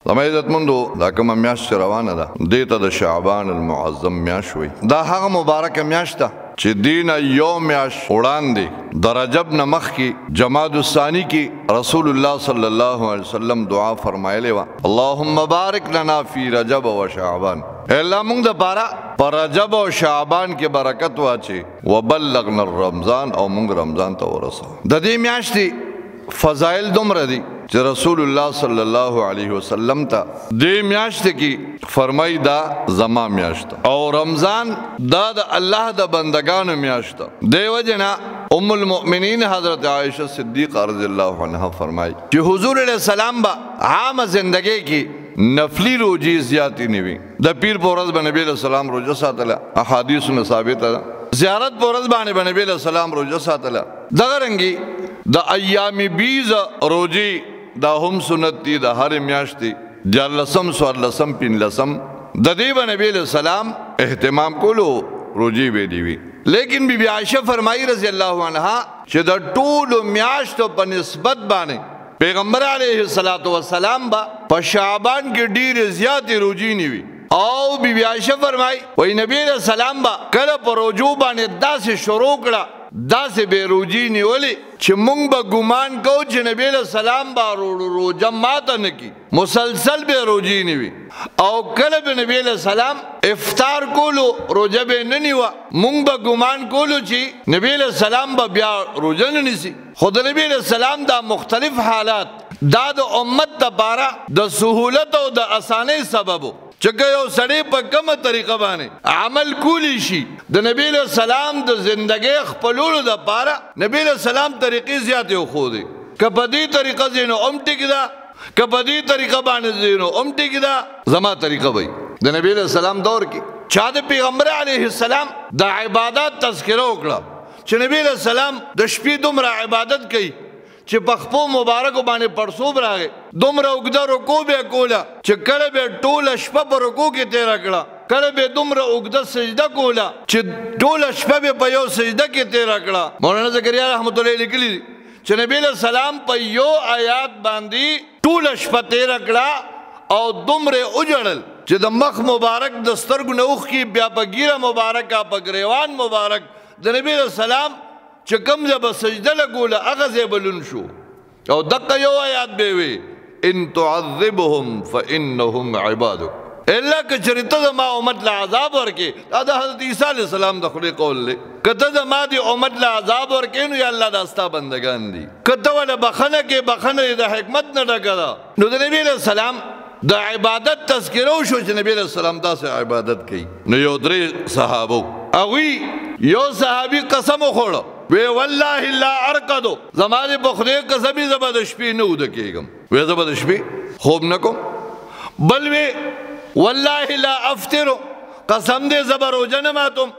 زما عزتمندو دا کومه میاشت روانه ده دې ته د شعبان المعظم میاشت وایي. دا هغه مبارکه میاشت ده چې دین یو میاشت وړاندې د رجب نه مخکې جماد الثانی کې رسول الله صلی الله علیه وسلم دعا فرمایلې وه، اللهم بارک لنا فی رجب و شعبان. الله مونږ د پاره په رجب او شعبان کې برکت واچي، وبلغنا الرمضان او مونږ رمضان ته ورسو. د دې میاشتې فضائل دومره دي چې رسول الله صلی الله علیه وسلم ته دې میاشت کې فرمای دا زما میاشت او رمضان دا د الله د بندگانو میاشت. دیو جنا ام المؤمنین حضرت عائشہ صدیقہ رضی اللہ عنہا فرمای چې حضور علیہ السلام با عام زندگی کې نفلی روجی زیاتی نیوی. د پیر په ورځ باندې نبی علیہ السلام روزه ساتله، احادیث میں ثابت ده. زیارت په ورځ باندې نبی علیہ السلام روزه ساتله. دغه رنګي د ایام بیز روزي دا هم سنت دي د هر میاشتې دیارلسم څوارلسم پنځلسم د دې به نبی علیہ السلام اهتمام کولو روزي به دي وي. لیکن بی بی عائشہ فرمائی رضی اللہ عنہا چې د ټولو میاشتو په نسبت باندې پیغمبر علیہ السلام با په شعبان کې ډېرې زیاتې روزي نیوي. او بی بی عائشہ فرمائی وی نبی علیہ السلام با کله په روزو باندې داسې شروع کړه داسې بے روجی نیولی چې مونږ به ګمان کوو چې نبی علیہ السلام به روزه ماته نه کي، مسلسل بے روجی نیوي. او کله به نبی علیہ السلام افطار کولو روزه به نه نیوه، مونږ به ګمان کولو چې نبی علیہ السلام به بیا روزه نه نیسي. خو د نبی علیہ السلام دا مختلف حالات دا د امت دپاره د سهولت او د اسانۍ سبب و چې یو سړی په کومه طریقه باندې عمل کولی شي. د نبی علیہ السلام د زندګۍ خپلولو دپاره نبی علیہ السلام طریقې زیاتې وښودې. که په دې طریقه ځې نو هم ټیک ده، که په دې طریقه باندې ځې نو هم ټیک ده. زما طریقه وایي د نبی علیہ السلام دور کې چا د پیغمبر علیہ السلام د عبادت تذکره وکړه چې نبی علیہ السلام د شپې دومره عبادت کوي چې په خپو مبارکو باندې پړسوب راغی، دومره اوږده رکوع به کوله چې کله به ټوله شپه په رکوع کې تېره کړه، کله به دومره اوږده سجده کوله چې ټوله شپه به په یو سجده کې تېره کړه. مولانا زکریا رحمت الله لیکلي دي چې نبی علیہ السلام په یو آیات باندې ټوله شپه تېره کړه او دومره وجړل چې د مخ مبارک د سترګو نه اوښکي بیا په ږیره مبارکه په ګریوان مبارک د نبی علیہ السلام چې کوم ځای به سجده لګوله هغه ځای به لوند شو. او دقه یو آیات به وي ان تعذبهم فانهم عبادک، الا که چېرې ته زما امت له عذاب ورکې. دا د حضرت عیسی علیه السلام د خدای قول دی، که ته زما د امت له عذاب ورکې نو یا الله دا ستا بندګان دي. که ته ولې بخښنه کې بخښنه د حکمت نه ډکه ده. نو د نبي علیه السلام د عبادت تذکره وشو چې نبی علیہ السلام داسې عبادت کوي. نو یو درې صحابو هغوی یو صحابي قسم وخوړه وی والله لا ارقدو، زما دې په خدای قسمي زه به د شپې نه اوده کېږم، وی زه به د شپې خوب نه کوم. بل وی والله لا افطرو، قسم دې زه به روژه نه ماتم،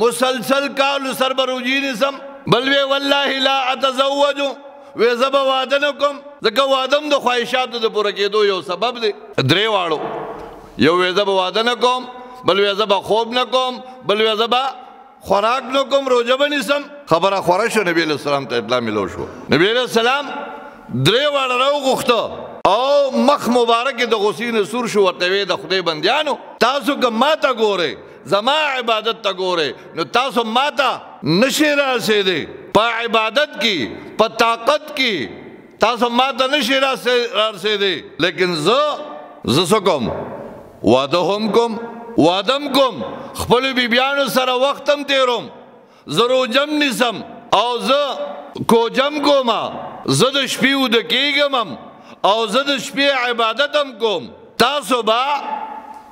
مسلسل کالو سر به روژې نیسم. بل وی والله لا اتزوجو، وی زه به واده نه کوم ځکه واده هم د خواهشاتو د پوره کېدو یو سبب دی. درې واړو، یو وی زه به واده نه کوم، بل وی زه به خوب نه کوم، بل وی زه به خوراک نو کوم، روزه به نیسم. خبره خوره شو، نبی علیہ السلام ته اطلاع ملو شو. نبی علیہ السلام درې واړه راوغوښته او مخ مبارک د غصې نه سور شو، ورته وی د خدای بندیانو تاسو که ما ته ګورئ زما عبادت ته ګورئ نو تاسو ما ته نشئ رارسېدی په عبادت کې په طاقت کې تاسو ما ته نشئ رارسېدی. لیکن زه څه کوم؟ واده هم کوم، وادم کوم، خپلو بیبیانو سره وخت هم تېروم، زه روژه هم نیسم او زه کوجم کوم، زه د شپې اوده کېږم هم او زه د شپې عبادت هم کوم. تاسو به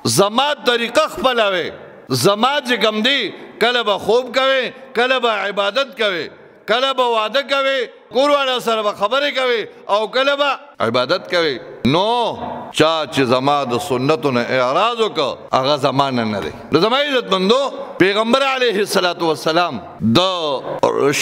زما طریقه خپلوئ، زما چې کوم دی کله به خوب کوئ، کله به عبادت کوئ، کله به واده کوئ، کور والا سره به خبرې کوئ او کله به عبادت کوئ. نو چا چې زما د سنتو نه اعراض وکړه هغه زما نه دی. نو زما عزتمندو پیغمبر علیه السلام د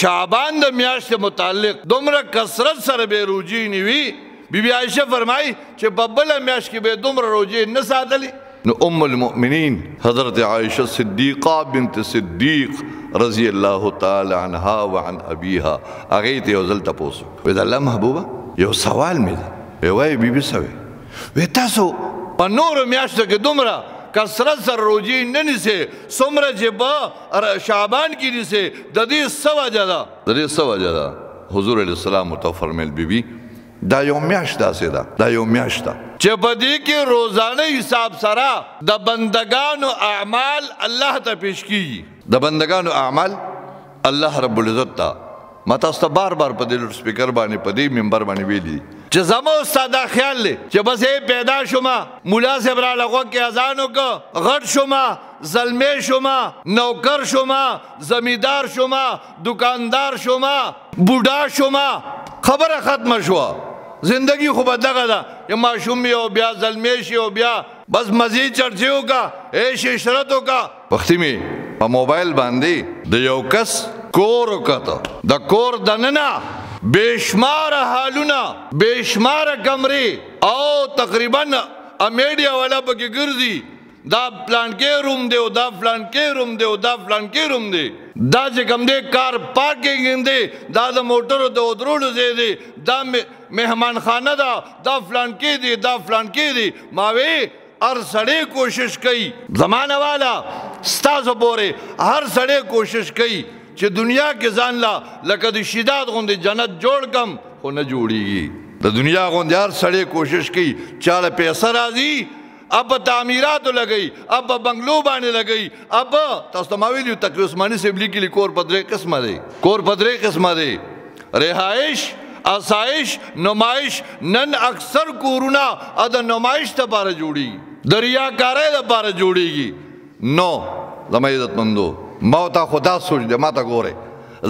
شعبان د میاشتې متعلق دومره کثرت سره بې روجې نیوي. بی بی عائشہ فرمائی چې په بله میاشت کې به دومره روجې نه ساتلي. نو ام المؤمنین حضرت عائشہ صدیقہ بنت صدیق رضی اللہ تعالی عنہا وعن ابیہا هغې ته یو ځل تپوس وکړ، وی د الله محبوبه یو سوال مې دی. وی وایي بیبي څه وی؟ وی تاسو په نورو میاشتو کې دومره کثرت سره روجې نه نیسئ څومره چې په شعبان کې نیسئ د دې څه وجه ده د دې څه وجه ده حضور علیه السلام ورته وفرمیل بیبي دا یو میاشت داسې ده دا یو میاشت ده چې په دې کې روزانه حساب سره د بندگانو اعمال الله ته پیش کیږي د بندگانو اعمال الله رب العزت ته ما تاسو ته بار بار په دې لوډ سپیکر باندې په دې منبر باندې ویلي چې زما استاد دا خیال دی چې بس پیدا شوما مولا صاحب را لغو کې اذان وکړه غټ شوما زلمی شوما نوکر شوما زمیندار شوما دکاندار شوما بوډا شوما خبره ختمه شوه زندگی خو به دغه ده یا ماشوم یو بیا زلمی شي او بیا بس مزید چرچې وکړه عیش عشرت وکړه وختي مې په موبایل باندې د یو کس کور وکړه د کور دننه بشمار حالونه بشمار کمرې او تقریبا میډیا والا پکې ګرځي دا پلان کې روم دی او دا پلان کې روم دی او دا پلان کې روم دی دا چې کوم دی کار پارکینګ دی دا د موټرو د ودرولو ځای دی دا مهمان خانه ده دا پلان کې دی دا پلان کې دی ما وی هر سړی کوشش کوي زمانه والا ستاسو پورې هر سړی کوشش کوي چې دنیا کې ځان لا لکه د شداد غوندې جنت جوړ کم خو نه جوړیږي د دنیا غوندې هر سړی کوشش کوي چاله پیسه راځي اب تعمیراتو لګئی اب بنگلو باندې لګئی اب تاسو ته ما ویلي تقی عثماني صاحب لیکلي کور په درې قسمه دی کور په درې قسمه دی رهایش آسایش نمایش نن اکثر کورونه د نمایش لپاره جوړیږي د ریاکارۍ لپاره جوړیږي نو زما عزتمندو ما ته خدا سوچ دی ما ته ګورئ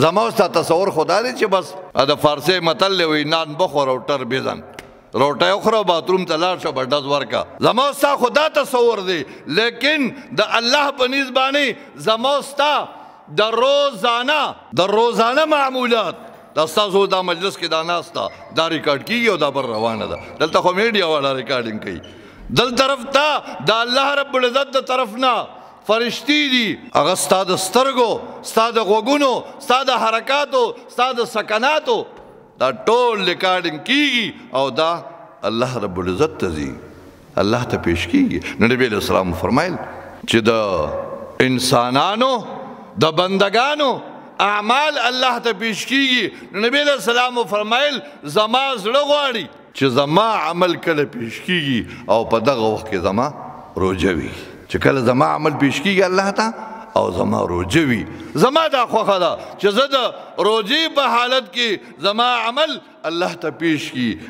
زما ستا تصور خدا دی چې بس د فارسی متل دی وایي نان بخور او ټر بزن روټۍ وخوره باتروم ته لاړ شه بډز ورکه زما ستا خدا تصور دی لیکن د الله په نیز باندې زما ستا د روزانه معمولات دا ستاسو دا مجلس کې دا ناسته دا ریکارډ کیږي او دا بر روانه ده دلته خو میډیا والا ریکارډینګ کوي دل طرف ته د الله رب العزت د طرف نه فرشتي دي هغه ستا د سترګو ستا د غوږونو ستا د حرکاتو ستا د سکناتو دا ټول ریکارډینګ کیږي او دا الله رب العزت ته ځي الله ته پیش کیږي نو نبی علیہ السلام فرمایل چې د انسانانو د بندگانو اعمال الله ته پیش کیږي نو نبی علیہ السلام فرمایل زما زړه غواړي چې زما عمل کله پیش کیږي او په دغه وخت کې زما روژه وي چې کله زما عمل پیش کیږي الله ته او زما روژه وي زما دا خوښه ده چې زه د روژې په حالت کې زما عمل الله ته پیش کړي